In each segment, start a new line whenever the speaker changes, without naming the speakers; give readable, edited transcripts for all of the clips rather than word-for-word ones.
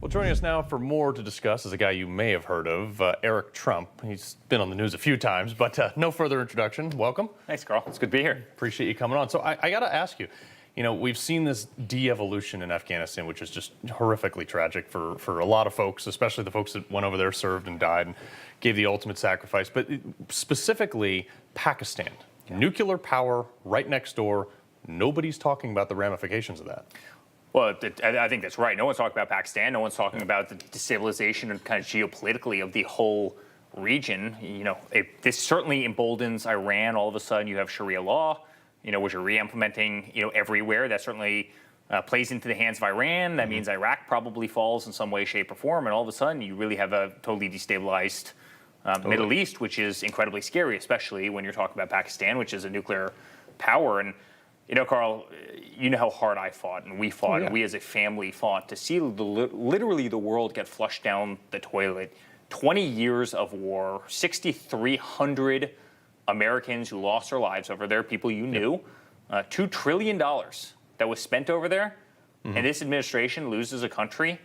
Well, joining us now for more to discuss is a guy you may have heard of, Eric Trump. He's been on the news a few times, but no further introduction. Welcome.
Thanks, Carl. It's good to be here.
Appreciate you coming on. So I got to ask you, we've seen this de-evolution in Afghanistan, which is just horrifically tragic for a lot of folks, especially the folks that went over there, served and died and gave the ultimate sacrifice. But specifically, Pakistan, nuclear power right next door. Nobody's talking about the ramifications of that.
Well, I think that's right. No one's talking about Pakistan. No one's talking about the destabilization and kind of geopolitically of the whole region. This certainly emboldens Iran. All of a sudden, you have Sharia law, which are re-implementing, everywhere. That certainly plays into the hands of Iran. That means Iraq probably falls in some way, shape, or form. And all of a sudden, you really have a totally destabilized Middle East, which is incredibly scary, especially when you're talking about Pakistan, which is a nuclear power. And Carl, you know how hard I fought and we fought, and we as a family fought to see literally the world get flushed down the toilet. 20 years of war, 6,300 Americans who lost their lives over there, people you knew, $2 trillion that was spent over there, and this administration loses a country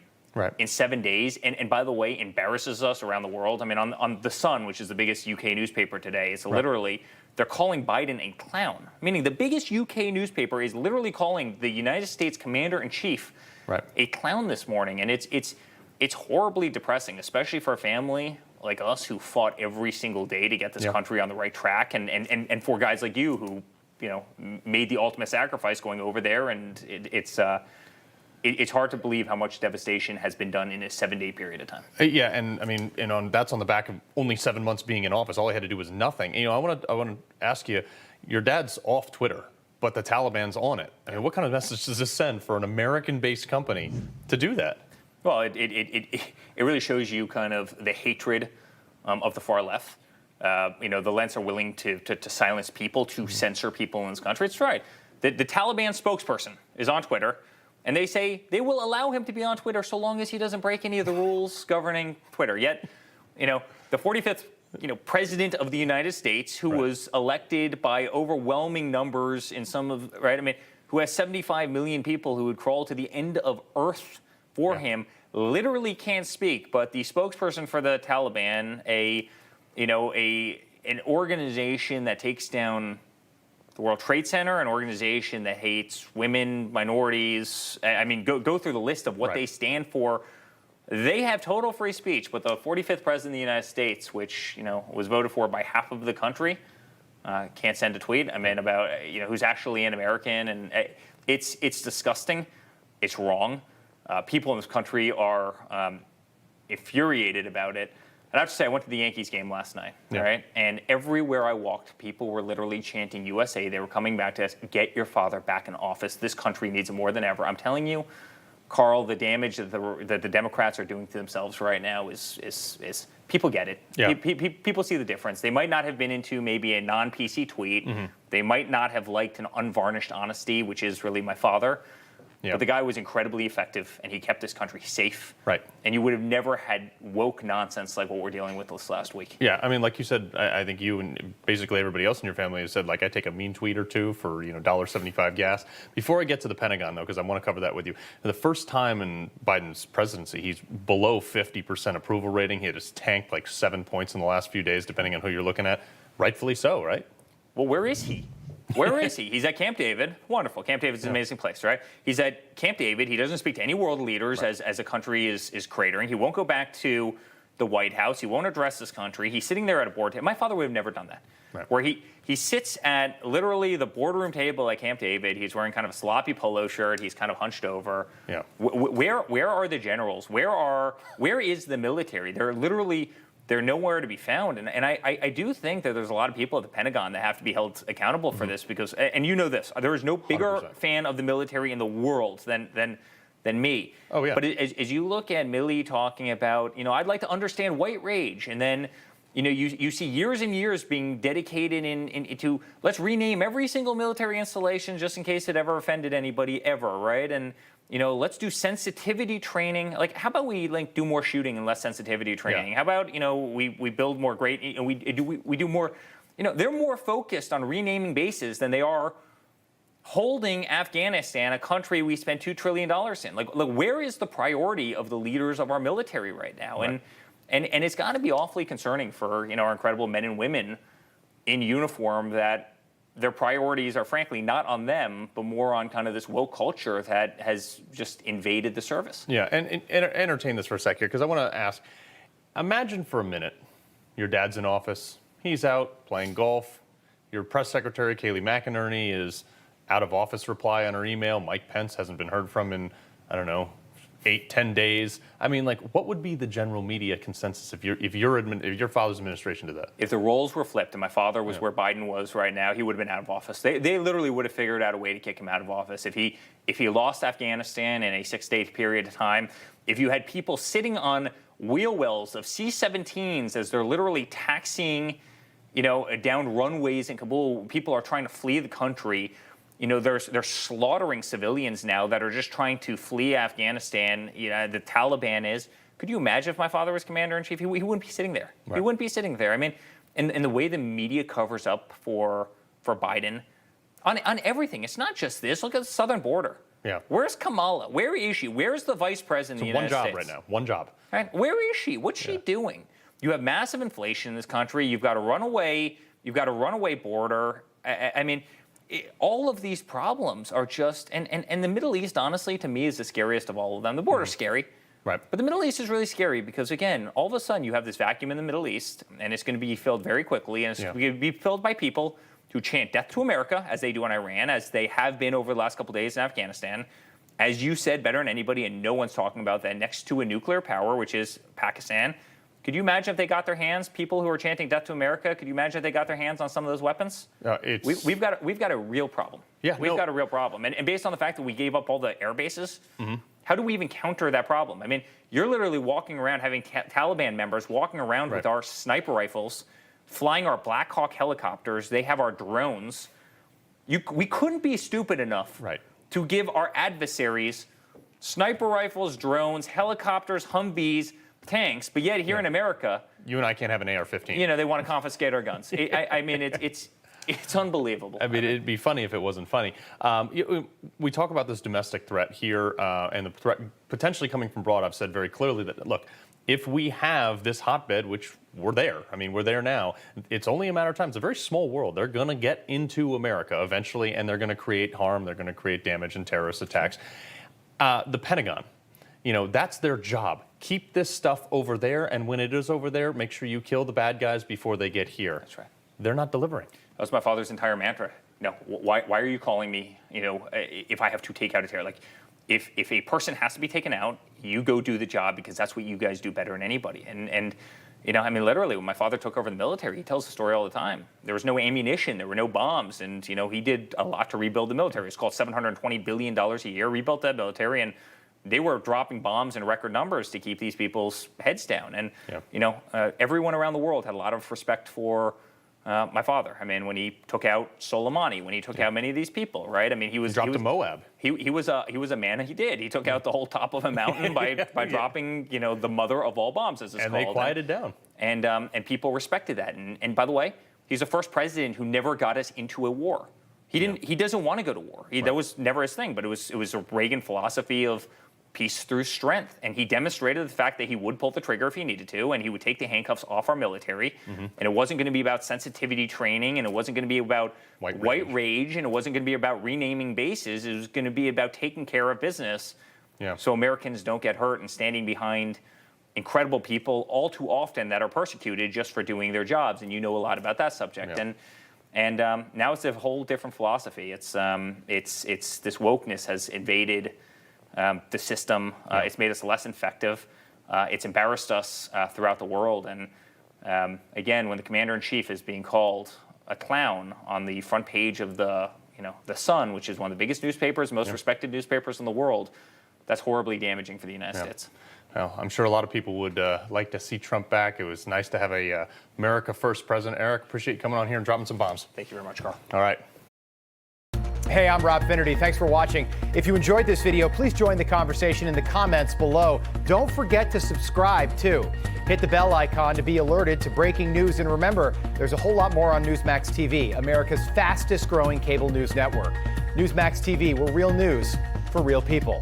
in 7 days, and by the way, embarrasses us around the world. I mean, on The Sun, which is the biggest UK newspaper today, it's literally, they're calling Biden a clown, meaning the biggest UK newspaper is literally calling the United States commander-in-chief a clown this morning, and it's horribly depressing, especially for a family like us who fought every single day to get this country on the right track, and for guys like you who, made the ultimate sacrifice going over there, and it's hard to believe how much devastation has been done in a 7-day period of time.
Yeah, and I mean, that's on the back of only 7 months being in office. All he had to do was nothing. I want to ask you, your dad's off Twitter, but the Taliban's on it. I mean, what kind of message does this send for an American-based company to do that?
Well, it really shows you kind of the hatred of the far left. The lens are willing to silence people, to censor people in this country. It's right. The Taliban spokesperson is on Twitter, and they say they will allow him to be on Twitter so long as he doesn't break any of the rules governing Twitter. Yet, the 45th president of the United States, who was elected by overwhelming numbers in some of, who has 75 million people who would crawl to the end of Earth for him, literally can't speak. But the spokesperson for the Taliban, an organization that takes down the World Trade Center, an organization that hates women, minorities. I mean, go through the list of what they stand for. They have total free speech, but the 45th president of the United States, which was voted for by half of the country, can't send a tweet. I mean, about who's actually an American, and it's disgusting. It's wrong. People in this country are infuriated about it. And I have to say, I went to the Yankees game last night, and everywhere I walked, people were literally chanting USA. They were coming back to us, get your father back in office. This country needs him more than ever. I'm telling you, Carl, the damage that the Democrats are doing to themselves right now is people get it. Yeah. People see the difference. They might not have been into maybe a non-PC tweet. They might not have liked an unvarnished honesty, which is really my father. But the guy was incredibly effective, and he kept this country safe. And you would have never had woke nonsense like what we're dealing with this last week.
Yeah, I mean, like you said, I think you and basically everybody else in your family has said, like, I take a mean tweet or two for, $1.75 gas. Before I get to the Pentagon, though, because I want to cover that with you, the first time in Biden's presidency, he's below 50% approval rating. He had just tanked like 7 points in the last few days, depending on who you're looking at. Rightfully so, right?
Well, where is he? Where is he? He's at Camp David. Wonderful. Camp David's an amazing place, right? He's at Camp David. He doesn't speak to any world leaders as a country is cratering. He won't go back to the White House. He won't address this country. He's sitting there at a board table. My father would have never done that. Where he sits at literally the boardroom table at Camp David. He's wearing kind of a sloppy polo shirt. He's kind of hunched over. Where are the generals? Where is the military? They're nowhere to be found. And I do think that there's a lot of people at the Pentagon that have to be held accountable for this because, and you know this, there is no bigger 100%. Fan of the military in the world than me.
Oh, yeah.
But as you look at Milley talking about, I'd like to understand white rage, and then, you see years and years being dedicated into let's rename every single military installation just in case it ever offended anybody ever, right? And let's do sensitivity training. Like, how about we do more shooting and less sensitivity training? How about we build more great? We do more. They're more focused on renaming bases than they are holding Afghanistan, a country we spent $2 trillion in. Like, look, where is the priority of the leaders of our military right now?
Right.
And it's got to be awfully concerning for our incredible men and women in uniform that their priorities are frankly not on them, but more on kind of this woke culture that has just invaded the service.
Yeah, and entertain this for a sec here, because I want to ask, imagine for a minute, your dad's in office, he's out playing golf, your press secretary, Kayleigh McEnerney, is out of office reply on her email, Mike Pence hasn't been heard from in, I don't know, 8-10 days. I mean, like, what would be the general media consensus if your father's administration did that?
If the roles were flipped and my father was where Biden was right now, he would have been out of office. They literally would have figured out a way to kick him out of office. If he lost Afghanistan in a 6 to 8 period of time, if you had people sitting on wheel wells of C-17s as they're literally taxiing, down runways in Kabul, people are trying to flee the country. They're slaughtering civilians now that are just trying to flee Afghanistan. The Taliban is. Could you imagine if my father was commander-in-chief? He wouldn't be sitting there.
Right.
He wouldn't be sitting there. I mean, and the way the media covers up for Biden on everything. It's not just this. Look at the southern border.
Yeah.
Where's Kamala? Where is she? Where's the vice president of the United States?
One job right now. One job.
Right? Where is she? What's she doing? You have massive inflation in this country. You've got a runaway. You've got a runaway border. I mean. All of these problems are just, and the Middle East, honestly, to me, is the scariest of all of them. The border's scary.
Right.
But the Middle East is really scary because, again, all of a sudden you have this vacuum in the Middle East, and it's going to be filled very quickly, and it's going to be filled by people who chant death to America, as they do in Iran, as they have been over the last couple of days in Afghanistan. As you said better than anybody, and no one's talking about that, next to a nuclear power, which is Pakistan. Could you imagine if they got their hands, people who are chanting death to America, could you imagine if they got their hands on some of those weapons? We've got a real problem.
Yeah,
we've got a real problem. And based on the fact that we gave up all the air bases, how do we even counter that problem? I mean, you're literally walking around, having Taliban members walking around with our sniper rifles, flying our Black Hawk helicopters. They have our drones. We couldn't be stupid enough to give our adversaries sniper rifles, drones, helicopters, Humvees, tanks, but yet here in America,
you and I can't have an AR-15.
They want to confiscate our guns. I mean, it's unbelievable.
I mean, it'd be funny if it wasn't funny. We talk about this domestic threat here, and the threat potentially coming from abroad. I've said very clearly that, look, if we have this hotbed, which we're there, I mean, we're there now, it's only a matter of time. It's a very small world. They're going to get into America eventually, and they're going to create harm. They're going to create damage and terrorist attacks. The Pentagon. That's their job. Keep this stuff over there, and when it is over there, make sure you kill the bad guys before they get here.
That's right.
They're not delivering.
That was my father's entire mantra. Why are you calling me, if I have to take out a terror? Like, if a person has to be taken out, you go do the job because that's what you guys do better than anybody. And I mean, literally, when my father took over the military, he tells the story all the time. There was no ammunition, there were no bombs, and, he did a lot to rebuild the military. It's called $720 billion a year, rebuilt that military, and they were dropping bombs in record numbers to keep these people's heads down. And, everyone around the world had a lot of respect for my father. I mean, when he took out Soleimani, when he took out many of these people, right? I mean, he dropped
to Moab.
He was a man. He did. He took out the whole top of a mountain by dropping, the mother of all bombs, as it's called.
And they quieted down.
And people respected that. And by the way, he's the first president who never got us into a war. He didn't. He doesn't want to go to war. That was never his thing. But it was a Reagan philosophy of peace through strength, and he demonstrated the fact that he would pull the trigger if he needed to, and he would take the handcuffs off our military, and it wasn't going to be about sensitivity training, and it wasn't going to be about white rage, and it wasn't going to be about renaming bases. It was going to be about taking care of business, so Americans don't get hurt and standing behind incredible people all too often that are persecuted just for doing their jobs, and you know a lot about that subject. And now it's a whole different philosophy. It's this wokeness has invaded the system. It's made us less effective. It's embarrassed us throughout the world. And again, when the commander-in-chief is being called a clown on the front page of the Sun, which is one of the biggest newspapers, most respected newspapers in the world, that's horribly damaging for the United States.
Well, I'm sure a lot of people would like to see Trump back. It was nice to have a America First president. Eric, appreciate you coming on here and dropping some bombs.
Thank you very much, Carl.
All right.
Hey, I'm Rob Finnerty. Thanks for watching. If you enjoyed this video, please join the conversation in the comments below. Don't forget to subscribe, too. Hit the bell icon to be alerted to breaking news. And remember, there's a whole lot more on Newsmax TV, America's fastest growing cable news network. Newsmax TV, we're real news for real people.